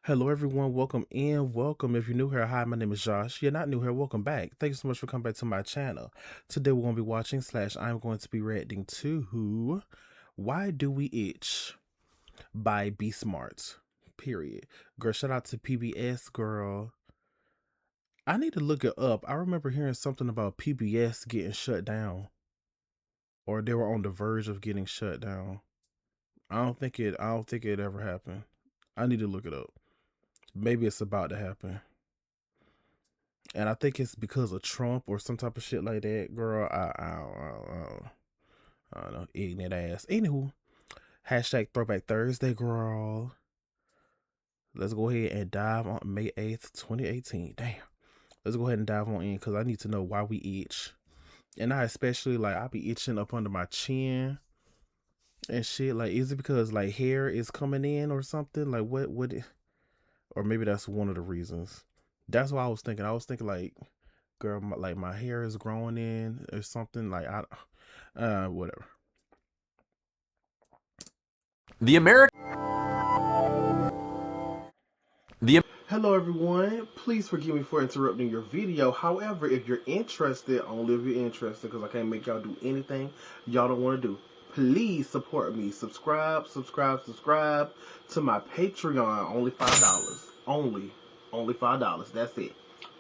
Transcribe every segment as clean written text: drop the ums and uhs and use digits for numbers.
Hello, everyone. Welcome in. Welcome. If you're new here, hi, my name is Josh. You're not new here, welcome back. Thank you so much for coming back to my channel. Today, we're going to be watching / I'm going to be reacting to Why Do We Itch by Be Smart. Period. Girl, shout out to PBS, girl. I need to look it up. I remember hearing something about PBS getting shut down, or they were on the verge of getting shut down. I don't think it ever happened. I need to look it up. Maybe it's about to happen. And I think it's because of Trump or some type of shit like that, girl. I don't know. Ignorant ass. Anywho, hashtag Throwback Thursday, girl. Let's go ahead and dive on May 8th, 2018. Damn. Let's go ahead and dive on in because I need to know why we itch. And I especially, like, I be itching up under my chin and shit. Like, is it because, like, hair is coming in or something? Like, what would it? Or maybe that's one of the reasons. That's what I was thinking. I was thinking, like, girl, like my hair is growing in or something. Like whatever. The American. Hello everyone. Please forgive me for interrupting your video. However, if you're interested, only if you're interested, because I can't make y'all do anything y'all don't want to do. Please support me. Subscribe to my Patreon. Only $5. Only $5. That's it.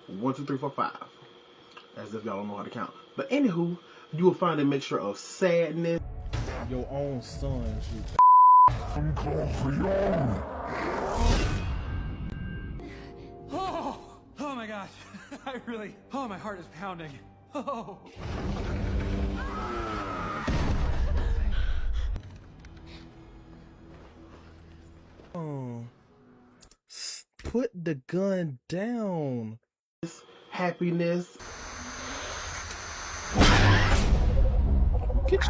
1, 2, 3, 4, 5. As if y'all don't know how to count. But anywho, you will find a mixture of sadness. Your own son, you. I'm calling for you. Oh my gosh. My heart is pounding. Oh. Put the gun down. Happiness. Get your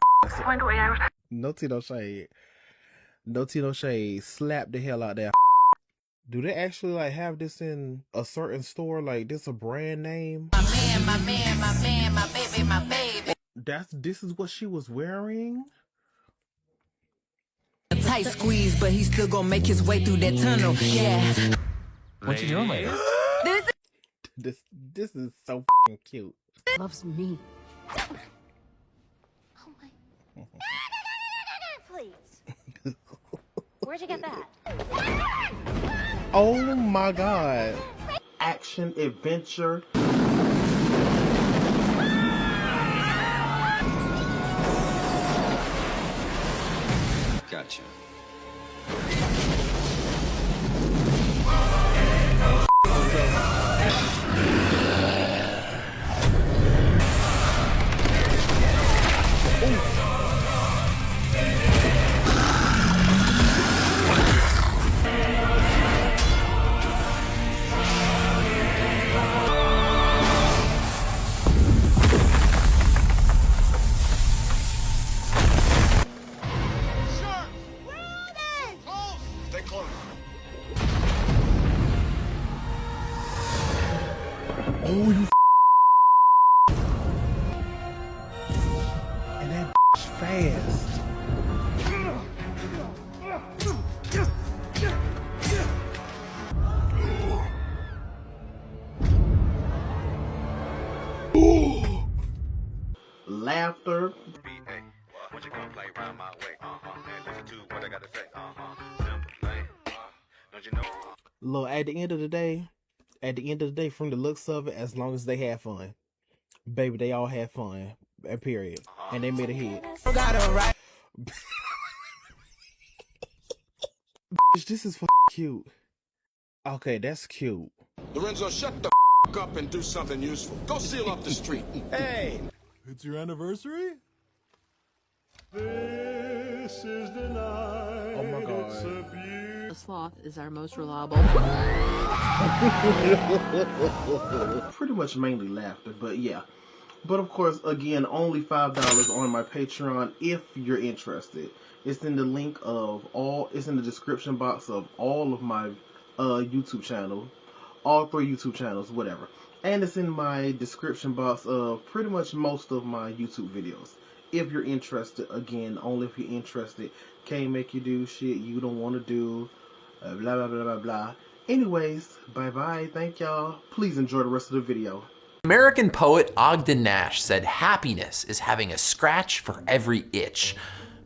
No tea, no shade. No tea, no shade. Slap the hell out there. Do they actually like have this in a certain store? Like this a brand name? My baby, my baby. This is what she was wearing? A tight squeeze, but he's still gonna make his way through that tunnel. Yeah. What you doing later? This is so cute. Loves me. Oh my. Please. Where'd you get that? Oh my god. Action adventure. Gotcha. Oh, you and that fast. Laughter. What you gonna play round my way? And listen to what I gotta say. Simple thing. Don't you know? Look, at the end of the day, from the looks of it, as long as they had fun, baby, they all had fun. Period. And they made a hit. This is cute. Okay, that's cute. Lorenzo, shut the up and do something useful. Go seal up the street. Hey! It's your anniversary? This is the night. Oh my god. The sloth is our most reliable. Pretty much mainly laughter, but yeah. But of course, again, only $5 on my Patreon if you're interested. It's in the link of it's in the description box of all of my YouTube channel, all 3 YouTube channels, whatever. And it's in my description box of pretty much most of my YouTube videos. If you're interested, again, only if you're interested. Can't make you do shit you don't want to do, blah, blah, blah, blah, blah. Anyways, bye-bye. Thank y'all. Please enjoy the rest of the video. American poet Ogden Nash said happiness is having a scratch for every itch.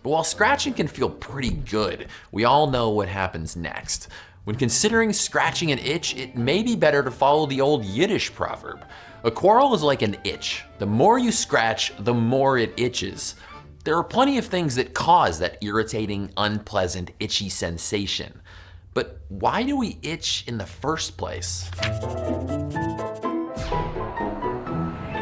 But while scratching can feel pretty good, we all know what happens next. When considering scratching an itch, it may be better to follow the old Yiddish proverb. A quarrel is like an itch. The more you scratch, the more it itches. There are plenty of things that cause that irritating, unpleasant, itchy sensation. But why do we itch in the first place?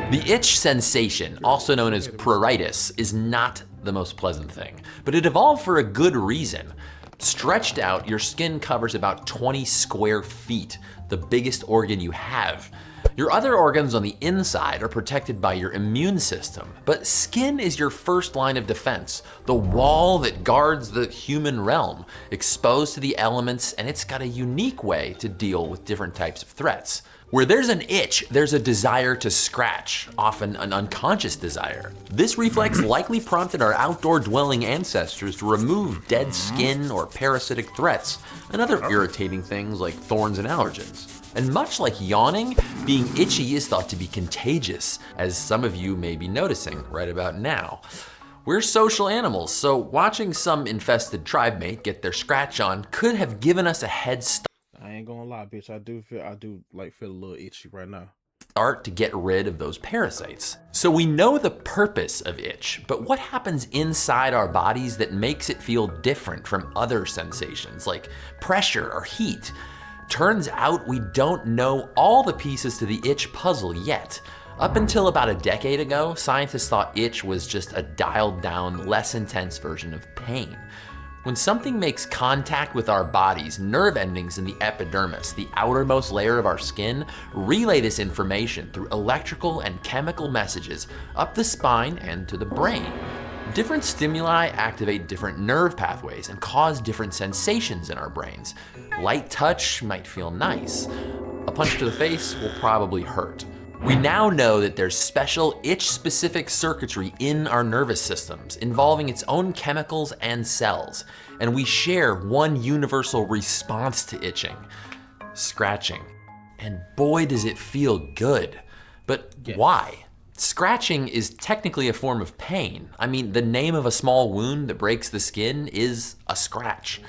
The itch sensation, also known as pruritus, is not the most pleasant thing, but it evolved for a good reason. Stretched out, your skin covers about 20 square feet, the biggest organ you have. Your other organs on the inside are protected by your immune system, but skin is your first line of defense, the wall that guards the human realm, exposed to the elements, and it's got a unique way to deal with different types of threats. Where there's an itch, there's a desire to scratch, often an unconscious desire. This reflex likely prompted our outdoor dwelling ancestors to remove dead skin or parasitic threats, and other irritating things like thorns and allergens. And much like yawning, being itchy is thought to be contagious, as some of you may be noticing right about now. We're social animals, so watching some infested tribe mate get their scratch on could have given us a head start. I ain't gonna lie, bitch. I do feel a little itchy right now. To get rid of those parasites. So we know the purpose of itch, but what happens inside our bodies that makes it feel different from other sensations like pressure or heat? Turns out we don't know all the pieces to the itch puzzle yet. Up until about a decade ago, scientists thought itch was just a dialed down, less intense version of pain. When something makes contact with our bodies, nerve endings in the epidermis, the outermost layer of our skin, relay this information through electrical and chemical messages up the spine and to the brain. Different stimuli activate different nerve pathways and cause different sensations in our brains. Light touch might feel nice. A punch to the face will probably hurt. We now know that there's special itch-specific circuitry in our nervous systems, involving its own chemicals and cells, and we share one universal response to itching: scratching. And boy, does it feel good. But why? Scratching is technically a form of pain. I mean, the name of a small wound that breaks the skin is a scratch.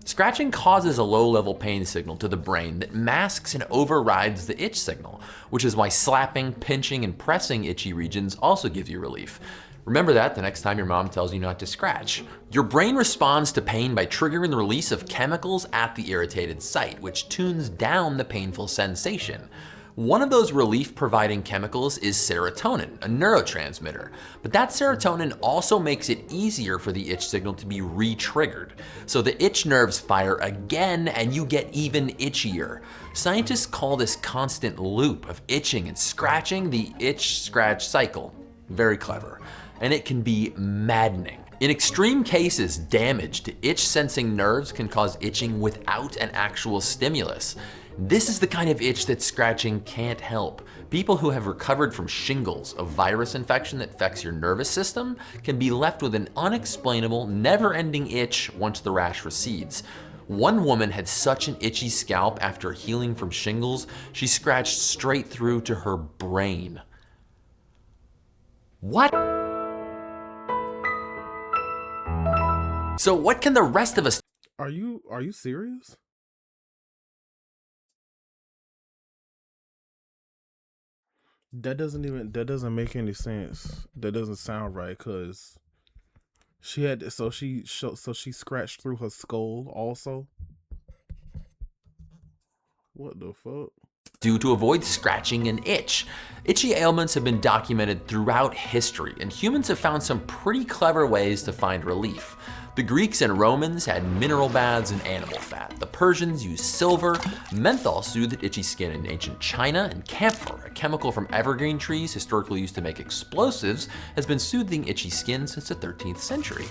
Scratching causes a low-level pain signal to the brain that masks and overrides the itch signal, which is why slapping, pinching, and pressing itchy regions also gives you relief. Remember that the next time your mom tells you not to scratch. Your brain responds to pain by triggering the release of chemicals at the irritated site, which tunes down the painful sensation. One of those relief-providing chemicals is serotonin, a neurotransmitter. But that serotonin also makes it easier for the itch signal to be re-triggered. So the itch nerves fire again and you get even itchier. Scientists call this constant loop of itching and scratching the itch-scratch cycle. Very clever. And it can be maddening. In extreme cases, damage to itch-sensing nerves can cause itching without an actual stimulus. This is the kind of itch that scratching can't help. People who have recovered from shingles, a virus infection that affects your nervous system, can be left with an unexplainable, never-ending itch once the rash recedes. One woman had such an itchy scalp after healing from shingles, she scratched straight through to her brain. What? So what can the rest of us? Are you serious? That doesn't make any sense. That doesn't sound right, cause she scratched through her skull also. What the fuck? Do to avoid scratching an itch. Itchy ailments have been documented throughout history, and humans have found some pretty clever ways to find relief. The Greeks and Romans had mineral baths and animal fat. The Persians used silver. Menthol soothed itchy skin in ancient China, and camphor, a chemical from evergreen trees historically used to make explosives, has been soothing itchy skin since the 13th century.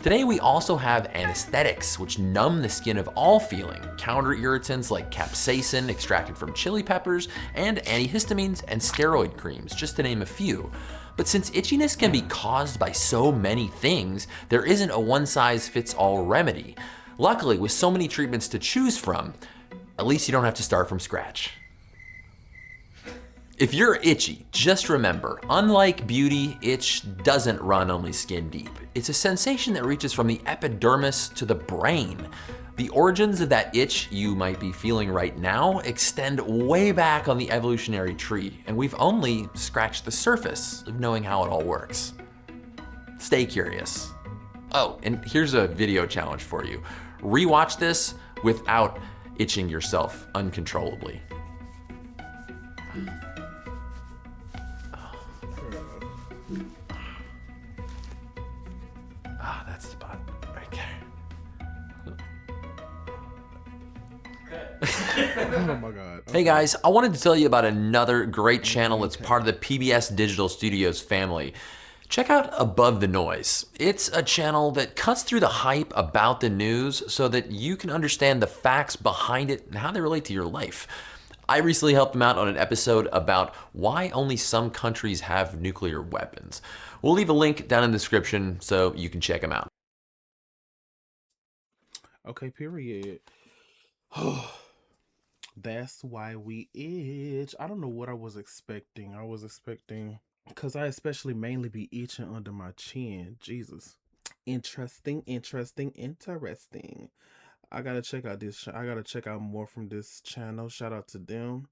Today we also have anesthetics, which numb the skin of all feeling, counter irritants like capsaicin extracted from chili peppers, and antihistamines and steroid creams, just to name a few. But since itchiness can be caused by so many things, there isn't a one-size-fits-all remedy. Luckily, with so many treatments to choose from, At least you don't have to start from scratch. If you're itchy, just remember, unlike beauty, itch doesn't run only skin deep. It's a sensation that reaches from the epidermis to the brain. The origins of that itch you might be feeling right now extend way back on the evolutionary tree, and we've only scratched the surface of knowing how it all works. Stay curious. Oh, and here's a video challenge for you. Rewatch this without itching yourself uncontrollably. Ah, that's the spot right there. Oh my God. Hey guys, I wanted to tell you about another great channel that's part of the PBS Digital Studios family. Check out Above the Noise. It's a channel that cuts through the hype about the news so that you can understand the facts behind it and how they relate to your life. I recently helped them out on an episode about why only some countries have nuclear weapons. We'll leave a link down in the description so you can check them out. Okay, period. That's why we itch. I don't know what I was expecting. Because I especially mainly be itching under my chin. Jesus. Interesting. I gotta check out this. I gotta check out more from this channel. Shout out to them.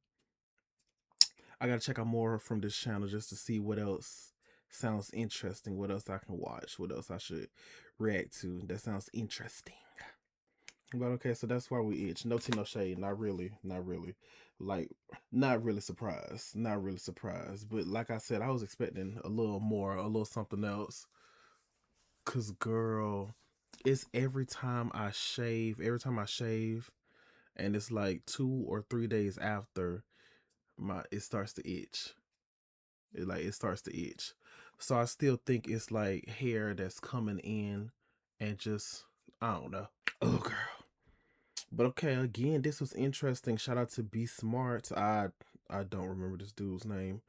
I gotta check out more from this channel just to see what else sounds interesting. What else I can watch. What else I should react to. That sounds interesting. But okay, so that's why we itch. No tea, no shade. Not really. Like, not really surprised. But like I said, I was expecting a little more, a little something else. Cause girl, it's every time I shave, and it's like 2 or 3 days after it starts to itch. It starts to itch. So I still think it's like hair that's coming in and just, I don't know. Oh girl. But okay, again, this was interesting. Shout out to Be Smart. I don't remember this dude's name.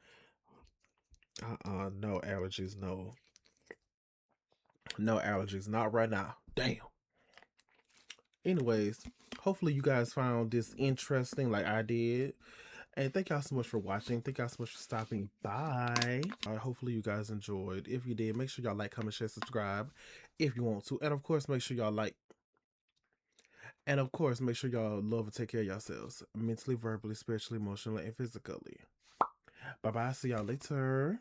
No allergies, no. No allergies, not right now. Damn. Anyways, hopefully you guys found this interesting like I did. And thank y'all so much for watching. Thank y'all so much for stopping by. Hopefully you guys enjoyed. If you did, make sure y'all like, comment, share, subscribe if you want to. And of course, make sure y'all love and take care of yourselves. Mentally, verbally, spiritually, emotionally, and physically. Bye-bye. See y'all later.